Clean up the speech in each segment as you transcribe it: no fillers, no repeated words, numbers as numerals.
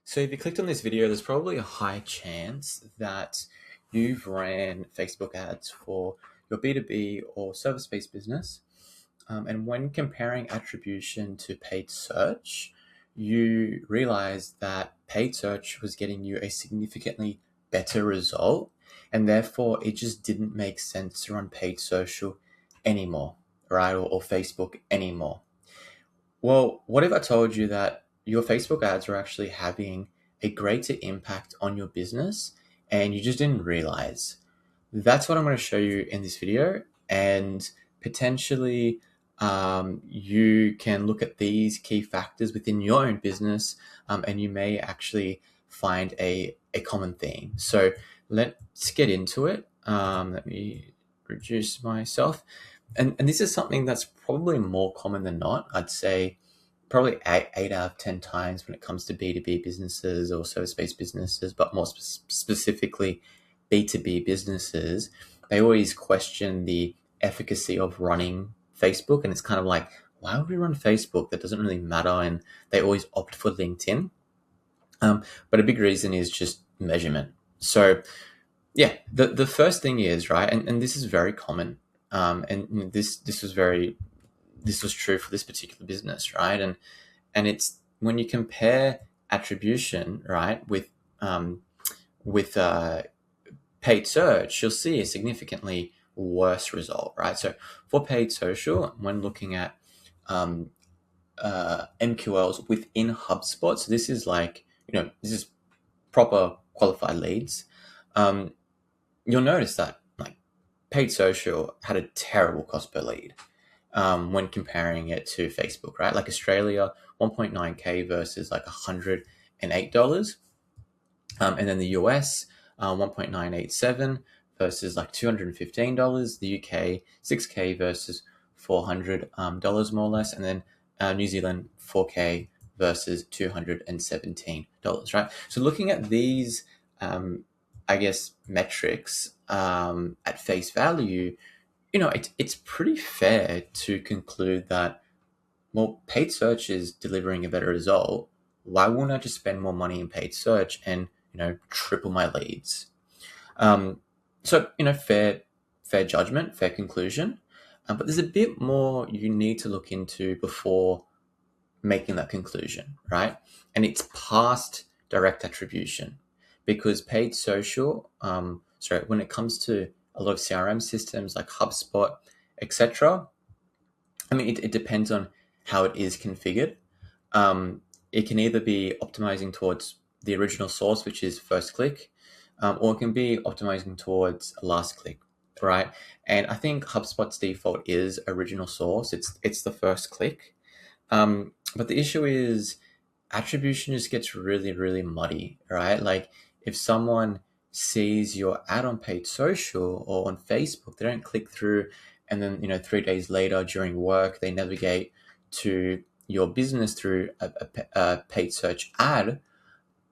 So if you clicked on this video, there's probably a high chance that you've ran Facebook ads for your B2B or service-based business. And when comparing attribution to paid search, you realize that paid search was getting you a significantly better result. And therefore, it just didn't make sense to run paid social anymore, right? Or Facebook anymore. Well, what if I told you that your Facebook ads are actually having a greater impact on your business and you just didn't realize? That's what I'm going to show you in this video. And potentially, you can look at these key factors within your own business, and you may actually find a common theme. So let's get into it. Let me reduce myself. And this is something that's probably more common than not. I'd say probably eight out of 10 times when it comes to B2B businesses or service-based businesses, but more specifically B2B businesses, they always question the efficacy of running Facebook. And it's kind of like, why would we run Facebook? That doesn't really matter. And they always opt for LinkedIn. But a big reason is just measurement. So yeah, the first thing is, right, and this is very common. And this was true for this particular business, right? And it's when you compare attribution, right, with paid search, you'll see a significantly worse result, right? So for paid social, when looking at MQLs within HubSpot, so this is like, this is proper qualified leads. You'll notice that like paid social had a terrible cost per lead when comparing it to Facebook, right? Like Australia, 1.9K versus like $108. And then the US, 1.987 versus like $215. The UK, 6K versus $400 more or less. And then New Zealand, 4K versus $217, right? So looking at these, I guess, metrics at face value, it's pretty fair to conclude that, well, paid search is delivering a better result. Why wouldn't I just spend more money in paid search and, triple my leads? So, fair judgment, fair conclusion. But there's a bit more you need to look into before making that conclusion, right? And it's past direct attribution, because paid social, when it comes to a lot of CRM systems like HubSpot, etc., I mean, it depends on how it is configured. It can either be optimizing towards the original source, which is first click, or it can be optimizing towards last click, right? And I think HubSpot's default is original source. It's the first click. But the issue is attribution just gets really, really muddy, right? Like if someone sees your ad on paid social or on Facebook, they don't click through, and then 3 days later during work they navigate to your business through a paid search ad.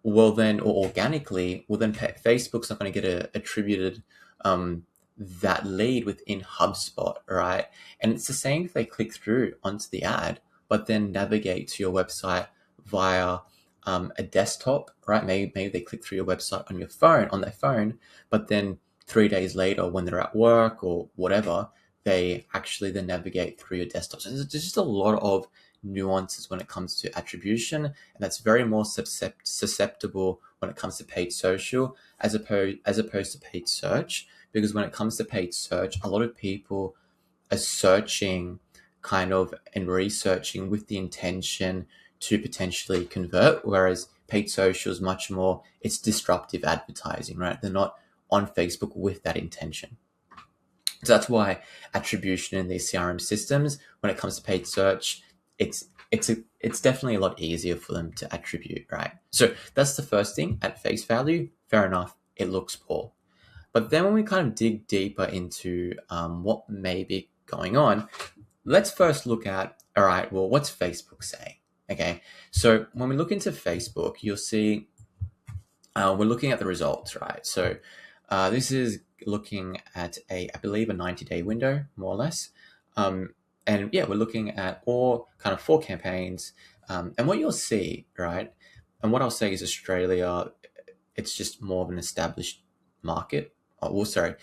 Well then, or organically, well then Facebook's not going to get attributed that lead within HubSpot, right? And it's the same if they click through onto the ad but then navigate to your website via a desktop, right? Maybe they click through your website on their phone, but then 3 days later when they're at work or whatever, they actually then navigate through your desktop. So there's just a lot of nuances when it comes to attribution, and that's very more susceptible when it comes to paid social as opposed to paid search. Because when it comes to paid search, a lot of people are searching kind of and researching with the intention to potentially convert, whereas paid social is much more, it's disruptive advertising, right? They're not on Facebook with that intention. So that's why attribution in these CRM systems, when it comes to paid search, it's definitely a lot easier for them to attribute, right? So that's the first thing. At face value, fair enough, it looks poor. But then when we kind of dig deeper into what may be going on, let's first look at, all right, well, what's Facebook saying? Okay, so when we look into Facebook, you'll see we're looking at the results, right? So this is looking at I believe, a 90-day window, more or less. And yeah, we're looking at all kind of 4 campaigns. And what you'll see, right, And what I'll say is Australia, it's just more of an established market. Oh, sorry,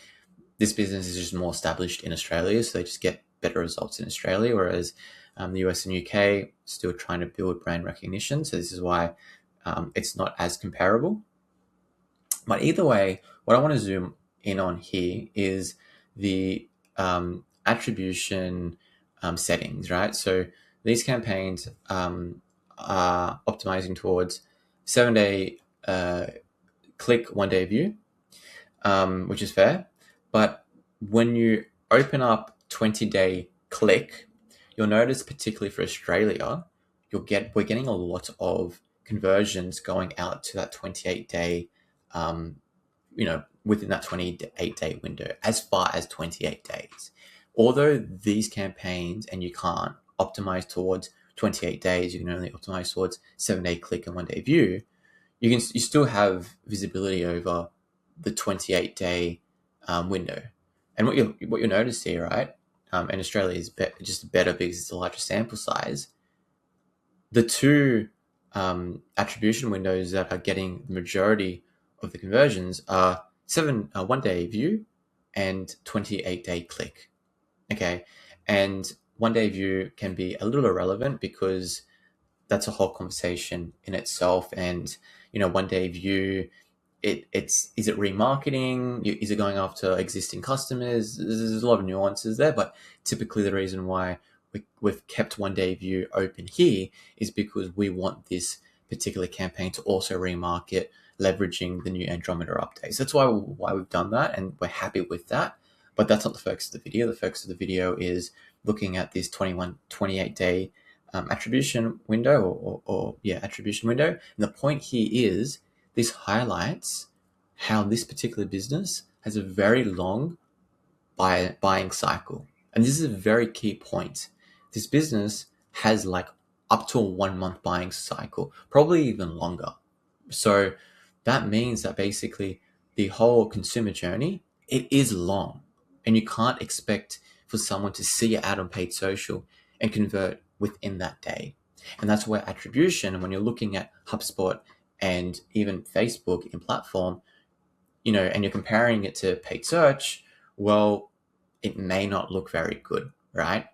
this business is just more established in Australia, so they just get better results in Australia, whereas the US and UK still trying to build brand recognition. So this is why it's not as comparable. But either way, what I want to zoom in on here is the attribution settings, right? So these campaigns are optimizing towards 7-day click, 1-day view, which is fair. But when you open up 20-day click, you'll notice, particularly for Australia, we're getting a lot of conversions going out to that 28-day, within that 28-day window, as far as 28 days. Although these campaigns, and you can't optimize towards 28 days, you can only optimize towards 7-day click and 1-day view. You still have visibility over the 28-day window. And what you'll notice here, right? And Australia is just better because it's a larger sample size. The two attribution windows that are getting the majority of the conversions are 1-day view and 28-day click. Okay, and 1-day view can be a little irrelevant because that's a whole conversation in itself. And 1-day view, is it remarketing? Is it going after existing customers? There's a lot of nuances there, but typically the reason why we've kept 1-day view open here is because we want this particular campaign to also remarket, leveraging the new Andromeda updates. That's why we've done that, and we're happy with that. But that's not the focus of the video. The focus of the video is looking at this 28-day attribution window, attribution window. And the point here is this highlights how this particular business has a very long buying cycle. And this is a very key point. This business has like up to a 1-month buying cycle, probably even longer. So that means that basically the whole consumer journey, it is long, and you can't expect for someone to see your ad on paid social and convert within that day. And that's where attribution, and when you're looking at HubSpot and even Facebook in platform, and you're comparing it to paid search, well, it may not look very good, right?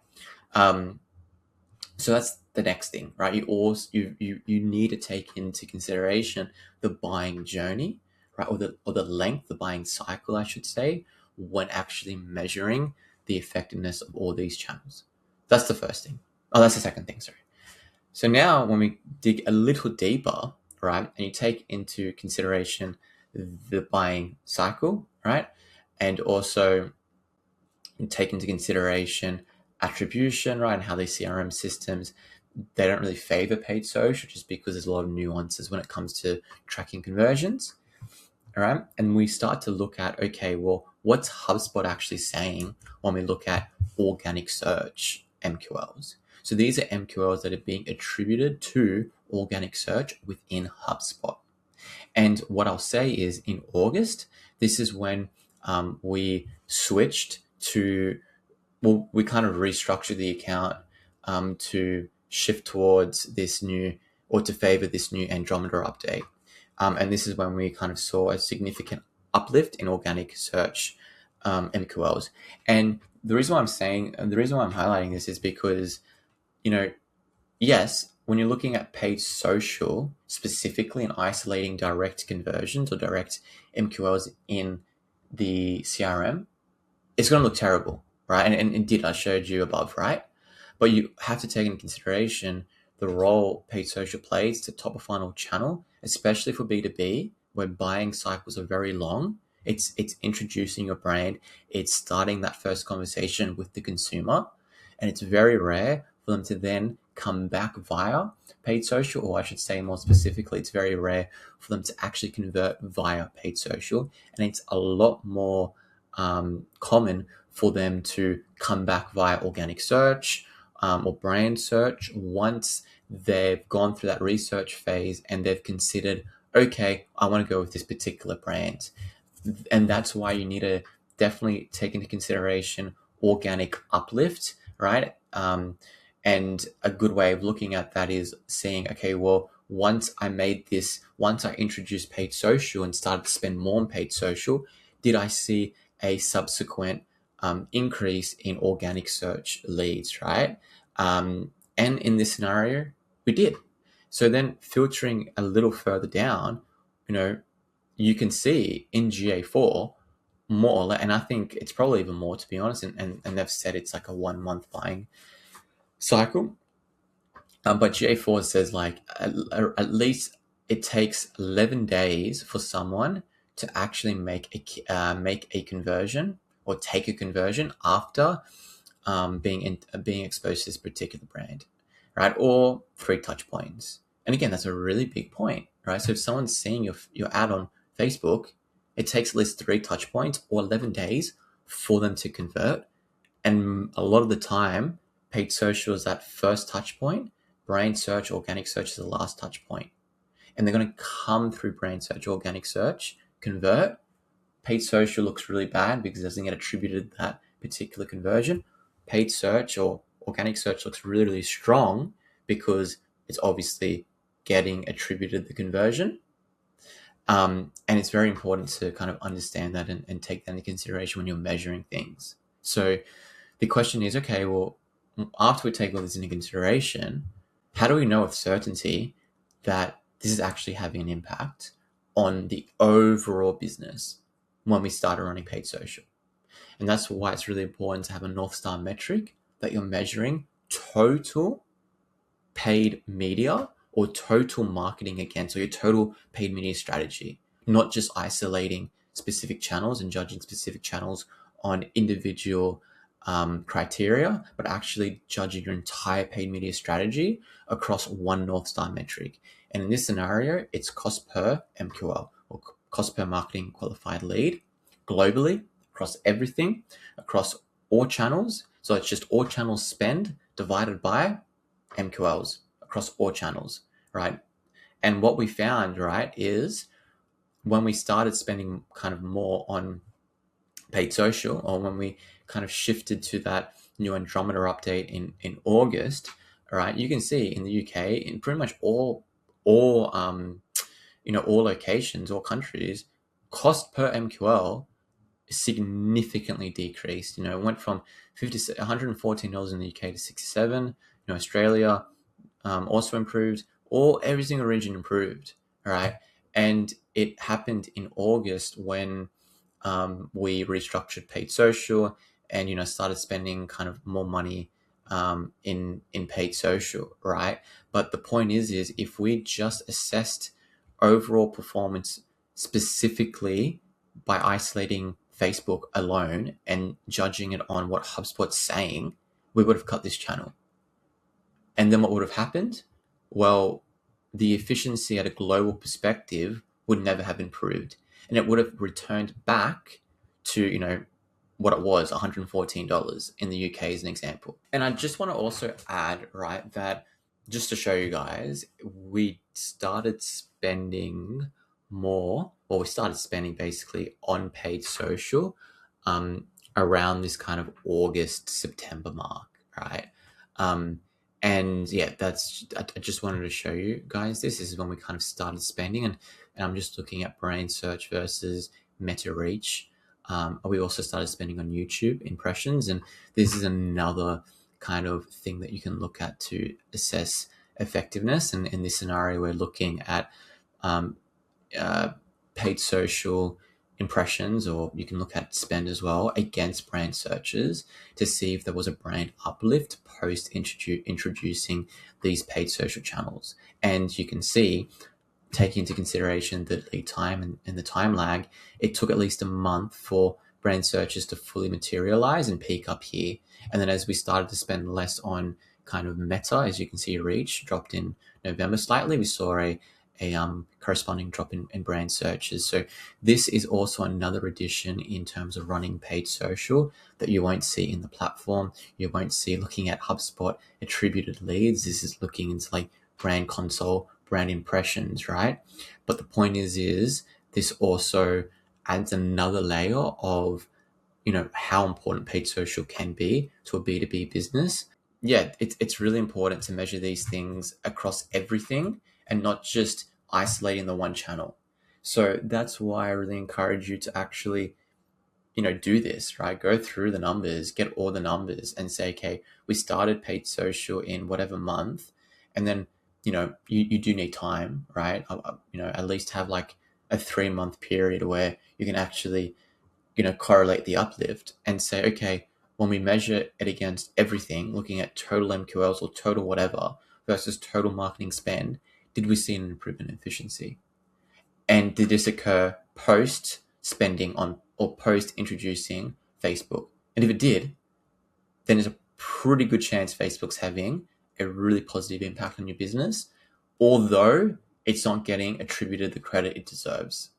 So that's the next thing, right? You need to take into consideration the buying journey, right, or the length, the buying cycle, I should say, when actually measuring the effectiveness of all these channels. That's the first thing. Oh, that's the second thing, sorry. So now when we dig a little deeper, right, and you take into consideration the buying cycle, right, and also take into consideration attribution, right, and how these CRM systems, they don't really favor paid social just because there's a lot of nuances when it comes to tracking conversions, all right? And we start to look at, okay, well, what's HubSpot actually saying when we look at organic search MQLs? So these are MQLs that are being attributed to organic search within HubSpot. And what I'll say is in August, this is when we switched to, we kind of restructured the account to shift towards this new, or to favor this new Andromeda update. And this is when we kind of saw a significant uplift in organic search MQLs. And the reason why I'm highlighting this is because, yes, when you're looking at paid social specifically and isolating direct conversions or direct MQLs in the CRM, it's going to look terrible, right? And indeed, I showed you above, right? But you have to take into consideration the role paid social plays to top of funnel channel, especially for B2B, where buying cycles are very long. It's introducing your brand. It's starting that first conversation with the consumer. And it's very rare for them to then come back via paid social, or I should say more specifically, it's very rare for them to actually convert via paid social. And it's a lot more common for them to come back via organic search or brand search once they've gone through that research phase and they've considered, okay, I want to go with this particular brand. And that's why you need to definitely take into consideration organic uplift, right? And a good way of looking at that is seeing, okay, well, once I introduced paid social and started to spend more on paid social, did I see a subsequent increase in organic search leads, right? And in this scenario, we did. So then filtering a little further down, you can see in GA4 more or less, and I think it's probably even more, to be honest, and they've said it's like a 1 month buying cycle. But GA4 says like at least it takes 11 days for someone to actually make a conversion or take a conversion after being exposed to this particular brand, right? Or 3 touch points. And again, that's a really big point, right? So if someone's seeing your ad on Facebook, it takes at least 3 touch points or 11 days for them to convert. And a lot of the time, paid social is that first touch point. Brand search, organic search is the last touch point. And they're going to come through brand search, organic search, convert. Paid social looks really bad because it doesn't get attributed that particular conversion. Paid search or organic search looks really, really strong because it's obviously getting attributed the conversion. And it's very important to kind of understand that and take that into consideration when you're measuring things. So the question is, okay, well, after we take all this into consideration, how do we know with certainty that this is actually having an impact on the overall business when we start running paid social? And that's why it's really important to have a North Star metric that you're measuring total paid media or total marketing against, or your total paid media strategy, not just isolating specific channels and judging specific channels on individual criteria, but actually judging your entire paid media strategy across one North Star metric. And in this scenario, it's cost per MQL, or cost per marketing qualified lead, globally, across everything, across all channels. So it's just all channels spend divided by MQLs across all channels, right? And what we found, right, is when we started spending kind of more on paid social, or when we kind of shifted to that new Andromeda update in August, all right, you can see in the UK, in pretty much all locations or countries, cost per MQL significantly decreased. It went from $114 in the UK to 67. Australia also improved. Every single region improved. All right, and it happened in August when we restructured paid social and started spending kind of more money in paid social, right? But the point is if we just assessed overall performance specifically by isolating Facebook alone and judging it on what HubSpot's saying, we would have cut this channel. And then what would have happened? Well, the efficiency at a global perspective would never have improved. And it would have returned back to, what it was, $114 in the UK as an example. And I just want to also add, right, that just to show you guys, we started spending more, or we started spending basically on paid social around this kind of August, September mark, right? And yeah, I just wanted to show you guys this. This is when we kind of started spending, and I'm just looking at brand search versus meta reach. We also started spending on YouTube impressions, and this is another kind of thing that you can look at to assess effectiveness. And in this scenario, we're looking at paid social impressions, or you can look at spend as well, against brand searches to see if there was a brand uplift post introducing these paid social channels. And you can see, taking into consideration the lead time and the time lag, it took at least a month for brand searches to fully materialize and peak up here. And then as we started to spend less on kind of meta, as you can see, reach dropped in November slightly, we saw a corresponding drop in brand searches. So this is also another addition in terms of running paid social that you won't see in the platform. You won't see looking at HubSpot attributed leads. This is looking into like brand console, brand impressions, right? But the point is this also adds another layer of, how important paid social can be to a B2B business. Yeah, it's really important to measure these things across everything and not just isolating the one channel. So that's why I really encourage you to actually, do this, right? Go through the numbers, get all the numbers and say, okay, we started paid social in whatever month. And then, you do need time, right? At least have like a 3-month period where you can actually, correlate the uplift and say, okay, when we measure it against everything, looking at total MQLs or total whatever versus total marketing spend, did we see an improvement in efficiency? And did this occur post spending on or post introducing Facebook? And if it did, then there's a pretty good chance Facebook's having a really positive impact on your business, although it's not getting attributed the credit it deserves.